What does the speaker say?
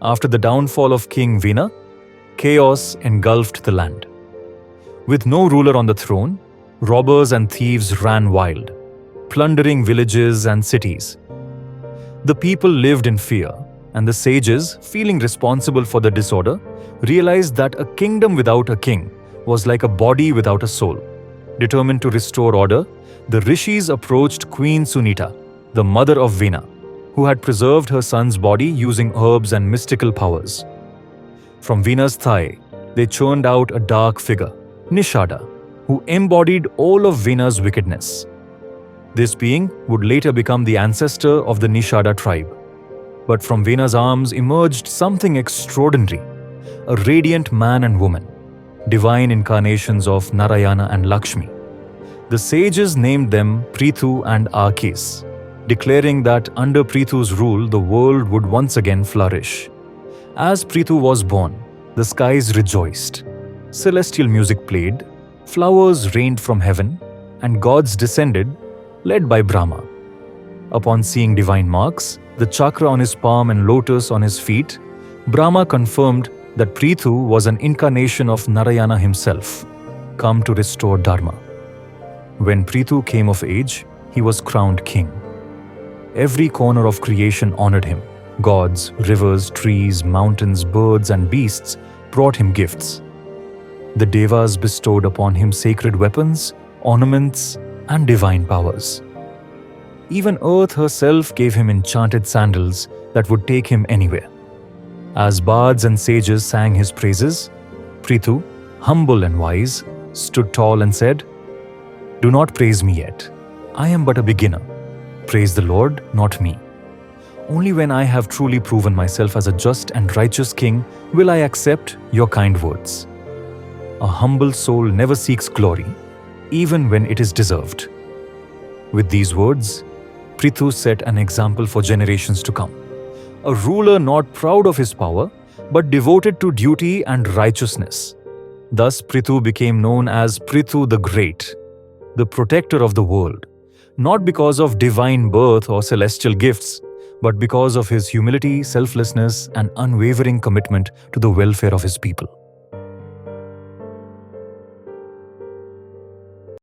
After the downfall of King Vena, chaos engulfed the land. With no ruler on the throne, robbers and thieves ran wild, plundering villages and cities. The people lived in fear, and the sages, feeling responsible for the disorder, realized that a kingdom without a king was like a body without a soul. Determined to restore order, the rishis approached Queen Sunita, the mother of Vena, who had preserved her son's body using herbs and mystical powers. From Vena's thigh, they churned out a dark figure, Nishada, who embodied all of Vena's wickedness. This being would later become the ancestor of the Nishada tribe. But from Vena's arms emerged something extraordinary, a radiant man and woman, divine incarnations of Narayana and Lakshmi. The sages named them Prithu and Archis, declaring that under Prithu's rule the world would once again flourish. As Prithu was born, the skies rejoiced. Celestial music played, flowers rained from heaven, and gods descended, led by Brahma. Upon seeing divine marks, the chakra on his palm and lotus on his feet, Brahma confirmed that Prithu was an incarnation of Narayana himself, come to restore Dharma. When Prithu came of age, he was crowned king. Every corner of creation honored him. Gods, rivers, trees, mountains, birds, and beasts brought him gifts. The Devas bestowed upon him sacred weapons, ornaments, and divine powers. Even earth herself gave him enchanted sandals that would take him anywhere. As bards and sages sang his praises, Prithu, humble and wise, stood tall and said, "Do not praise me yet. I am but a beginner. Praise the Lord, not me. Only when I have truly proven myself as a just and righteous king will I accept your kind words. A humble soul never seeks glory, even when it is deserved." With these words, Prithu set an example for generations to come. A ruler not proud of his power, but devoted to duty and righteousness. Thus Prithu became known as Prithu the Great, the protector of the world, not because of divine birth or celestial gifts, but because of his humility, selflessness, and unwavering commitment to the welfare of his people.